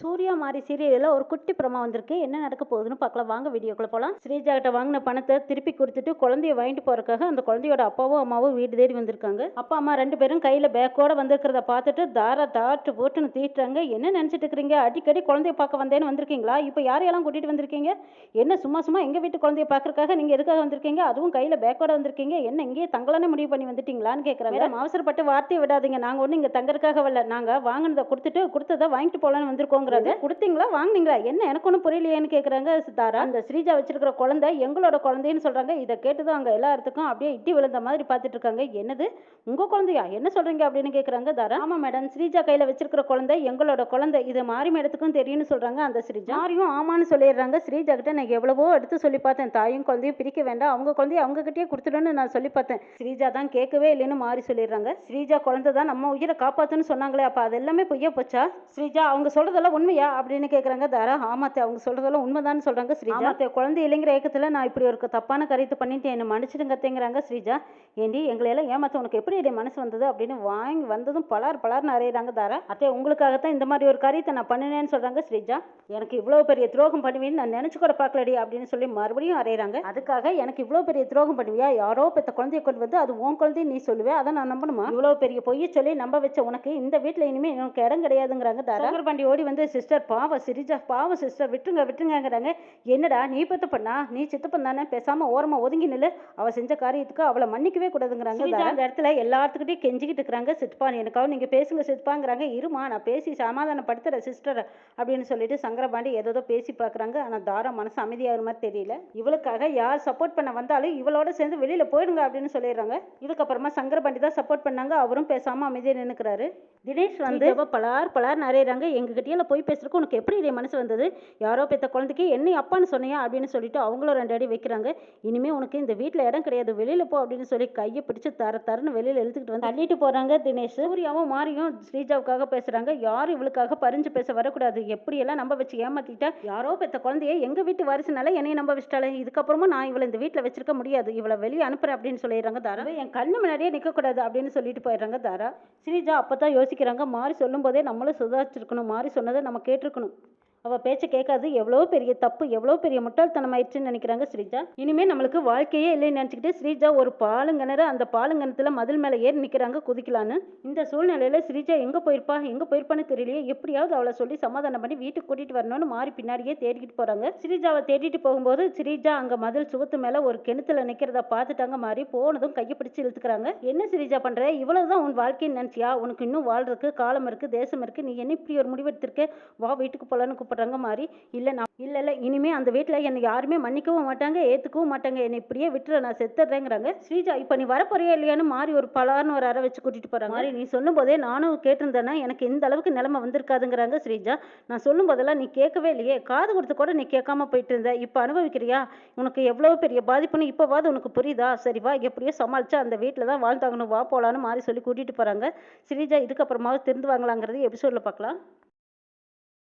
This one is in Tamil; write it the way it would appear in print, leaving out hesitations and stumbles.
சூர்யா மாரி சீரியல்ல ஒரு குட்டி ப்ரோமோ வந்திருக்கு. என்ன நடக்க போகுதுன்னு பார்க்கலாம். வாங்க வீடியோக்குள்ள போலாம். ஸ்ரீஜா கிட்ட வாங்கின பணத்தை திருப்பி கொடுத்துட்டு குழந்தைய வாங்கிட்டு போறதுக்காக அந்த குழந்தையோட அப்பாவும் அம்மாவும் வீடு தேடி வந்திருக்காங்க. அப்பா அம்மா 2 பேரும் கையில பேக்கோட வந்திருக்கிறத பார்த்துட்டு தாரா டாட்டு போட்டுன்னு தீட்டுறாங்க. என்ன நினைச்சிட்டு இருக்கிறீங்க? அடிக்கடி குழந்தைய பார்க்க வந்தேன்னு வந்திருக்கீங்களா? இப்போ யாரையெல்லாம் கூட்டிட்டு வந்திருக்கீங்க? என்ன சும்மா சும்மா எங்க வீட்டு குழந்தைய பார்க்கறதுக்காக நீங்க எதுக்காக வந்திருக்கீங்க? அதுவும் கையில பேக்கோட வந்திருக்கீங்க. என்ன இங்கேயே தங்கலானே முடிவு பண்ணி வந்துட்டீங்களான்னு கேட்குறாங்க. அவசரப்பட்டு வார்த்தையை விடாதீங்க. நாங்க ஒன்றும் இங்க தங்கறதுக்காக வரல. நாங்க வாங்கினதை கொடுத்துட்டு கொடுத்ததை வாங்கிட்டு போலான்னு வந்திருக்கோங்க. கொடுத்தீங்களா வாங்குனீங்களா? என்ன எனக்கு ஒன்றும் புரியலையேன்னு கேட்குறாங்க சித்தாரா. அந்த ஸ்ரீஜா வச்சிருக்கிற குழந்தை எங்களோட குழந்தைன்னு சொல்றாங்க. இதை கேட்டுதான் அங்கே எல்லாத்துக்கும் அப்படியே இட்டி விழுந்த மாதிரி பார்த்துட்டு இருக்காங்க. என்னது உங்க குழந்தையா? என்ன சொல்றீங்க அப்படின்னு கேட்குறாங்க தாரா. ஆமா மேடம், ஸ்ரீஜா கையில வச்சிருக்கிற குழந்தை எங்களோட குழந்தை. இது மாறி மேடத்துக்கும் தெரியும்னு சொல்றாங்க அந்த ஸ்ரீஜா. மாறியும் ஆமான்னு சொல்லிடுறாங்க. ஸ்ரீஜா கிட்ட நான் எவ்வளவோ எடுத்து சொல்லி பார்த்தேன். தாயும் குழந்தையும் பிரிக்க வேண்டாம், அவங்க குழந்தைய அவங்க கிட்டே கொடுத்துடுன்னு நான் சொல்லி பார்த்தேன். ஸ்ரீஜா தான் கேட்கவே இல்லைன்னு மாறி சொல்லிடுறாங்க. ஸ்ரீஜா குழந்தை தான் நம்ம உயிரை காப்பாத்துன்னு சொன்னாங்களே, அப்ப அது எல்லாமே பொய்யா போச்சா? ஸ்ரீஜா அவங்க சொல்றதெல்லாம் உண்மையா அப்படின்னு கேட்குறாங்க தாரா. ஆமாத்தே, அவங்க சொல்றதெல்லாம் உண்மைதான்னு சொல்றாங்க ஸ்ரீஜா. ஆமாத்தே, குழந்தை இல்லைங்கிற ஏக்கத்தில் நான் இப்படி ஒரு தப்பான கருத்து பண்ணிட்டு என்னை மன்னிச்சிடுங்கத்தேங்கிறாங்க ஸ்ரீஜா. ஏண்டி எங்களையெல்லாம் ஏமாத்த உனக்கு எப்படி இடைய மனசு வந்தது அப்படின்னு வாங்கி வந்ததும் பலார்னு அறையிறாங்க தாரா. அத்தே, உங்களுக்காகத்தான் இந்த மாதிரி ஒரு காரியத்தை நான் பண்ணினேன்னு சொல்றாங்க ஸ்ரீஜா. எனக்கு இவ்வளோ பெரிய துரோகம் பண்ணுவீன்னு நான் நினைச்சு கூட பார்க்கலடி அப்படின்னு சொல்லி மறுபடியும் அறையிறாங்க. அதுக்காக எனக்கு இவ்வளோ பெரிய துரோகம் பண்ணுவியா? யாரோ பெத்த குழந்தைய கொண்டு வந்து அது உன் குழந்தைய நீ சொல்லுவே, அதை நான் நம்பணுமா? இவ்வளோ பெரிய பொய்யை சொல்லி நம்ப வச்ச உனக்கு இந்த வீட்டில் இனிமேல் எனக்கு இடம் கிடையாதுங்கிறாங்க தாரா. பாண்டி ஓடி வந்து சிஸ்டர் பாவ சிரிஜா, பாவம் சிஸ்டர், விட்டுருங்க விட்டுருங்கிறாங்க. என்னடா நீ பெத்த பண்ணா? நீ சித்தப்பன் தானே, பேசாம ஓரமா ஒதுங்கி நில்லு. அவ செஞ்ச காரியத்துக்கு அவளை மன்னிக்கவே கூடாதுங்கிறாங்க. அந்த இடத்துல எல்லாத்துக்கிட்டையும் கெஞ்சிக்கிட்டு இருக்கிறாங்க. சித்பா எனக்காக நீங்க பேசுங்க சித்பாங்கிறாங்க. இருமா நான் பேசி சமாதானப்படுத்துற சிஸ்டர் அப்படின்னு சொல்லிட்டு சங்கரபாண்டி ஏதோ பேசி பார்க்குறாங்க. ஆனால் தாரா மனசு அமைதியாகிற மாதிரி தெரியல. இவளுக்காக யார் சப்போர்ட் பண்ண வந்தாலும் இவளோட சேர்ந்து வெளியில போயிடுங்க அப்படின்னு சொல்லிடுறாங்க. இதுக்கப்புறமா சங்கரபாண்டி தான் சப்போர்ட் பண்ணாங்க. அவரும் பேசாம அமைதியாக நின்னுக்கிறாரு. தினேஷ் வந்து பலார் நிறையறாங்க. எங்ககிட்டயே போய் பேசுறதுக்கு உனக்கு எப்படி இதே மனசு வந்தது? யாரோ பெத்த குழந்தைக்கு என்னை அப்பான்னு சொன்னியா அப்படின்னு சொல்லிட்டு அவங்களும் 2 அடி வைக்கிறாங்க. இனிமே உனக்கு இந்த வீட்டில் இடம் கிடையாது, வெளியில போ அப்படின்னு சொல்லி கையை பிடிச்சு தரன்னு வெளியில இழுத்துக்கிட்டு வந்து தள்ளிட்டு போறாங்க தினேஷ். சூர்யாவும் மாரியும் ஸ்ரீஜாவுக்காக பேசுறாங்க. யாரும் இவளுக்காக பறிஞ்சு பேச வரக்கூடாது. எப்படியெல்லாம் நம்ப வச்சு ஏமாத்திட்டா? யாரோ பெத்த குழந்தைய எங்க வீட்டு வாரிசுனால என்னைய நம்ப வச்சிட்டாலே, இதுக்கப்புறமும் நான் இவளை இந்த வீட்டில் வச்சிருக்க முடியாது, இவளை வெளியே அனுப்புறேன் அப்படின்னு சொல்லிடுறாங்க தாரா. என் கண்ணு முன்னாடியே நிற்க கூடாது அப்படின்னு சொல்லிட்டு போயிடுறாங்க தாரா. ஸ்ரீஜா அப்பதான் யோசிக்கிறாங்க, மாறி சொல்லும் போதே நம்மளும் சுதாரிச்சிருக்கணும், மாறி சொன்னதை நம்ம கேட்டிருக்கணும். அவள் பேச்சை கேட்காது எவ்வளோ பெரிய தப்பு, எவ்வளோ பெரிய முட்டாள்தனம் ஆயிடுச்சுன்னு நினைக்கிறாங்க ஸ்ரீஜா. இனிமேல் நம்மளுக்கு வாழ்க்கையே இல்லைன்னு நினச்சிக்கிட்டு ஸ்ரீஜா ஒரு பாலுங்கிணறு, அந்த பாலுங்கிணத்துல மதில் மேலே ஏறி நிற்கிறாங்க குதிக்கலான்னு. இந்த சூழ்நிலையில் ஸ்ரீஜா எங்கே போயிருப்பான்னு தெரியலையே. எப்படியாவது அவளை சொல்லி சமாதானம் பண்ணி வீட்டுக்கு கூட்டிகிட்டு வரணும்னு மாறி பின்னாடியே தேடிக்கிட்டு போகிறாங்க. ஸ்ரீஜாவை தேடிட்டு போகும்போது ஸ்ரீஜா அங்கே மதில் சுவத்து மேலே ஒரு கிணத்துல நிற்கிறத பார்த்துட்டாங்க. மாறி போனதும் கையை பிடிச்சி இழுத்துக்கிறாங்க. என்ன ஸ்ரீஜா பண்ணுற? இவ்வளவுதான் உன் வாழ்க்கைன்னு நினச்சியா? உனக்கு இன்னும் வாழ்றதுக்கு காலம் இருக்குது, தேசம் இருக்குது. நீ என்ன இப்படி ஒரு முடிவெடுத்திருக்க? வா வீட்டுக்கு போகலான்னு கூப்பிட்றாங்க மாறி. இல்லை இனிமே அந்த வீட்டில் என்னை யாருமே மன்னிக்கவும் மாட்டாங்க, ஏற்றுக்கவும் மாட்டாங்க. என்னை இப்படியே விட்டுற, நான் செத்துடுறேங்கிறாங்க. ஸ்ரீஜா இப்போ நீ வரப்போறியா இல்லையான்னு மாறி ஒரு பலார்னு ஒரு அறை வச்சு கூட்டிட்டு போறாங்க. மாறி நீ சொல்லும் போதே நானும் கேட்டிருந்தேன்னா எனக்கு இந்த அளவுக்கு நிலைமை வந்திருக்காதுங்கிறாங்க ஸ்ரீஜா. நான் சொல்லும் போதெல்லாம் நீ கேட்கவே இல்லையே, காது கொடுத்து கூட நீ கேட்காம போயிட்டு இருந்த, இப்போ அனுபவிக்கிறியா? உனக்கு எவ்வளவு பெரிய பாதிப்புன்னு இப்போவாது உனக்கு புரியுதா? சரி வா, எப்படியோ சமாளிச்சா அந்த வீட்டில் தான் வாழ்ந்தாங்கணும், வா போலான்னு மாறி சொல்லி கூட்டிட்டு போறாங்க. ஸ்ரீஜா இதுக்கப்புறமாவது திருந்துவாங்களாங்கிறது எபிசோட்ல பார்க்கலாம்.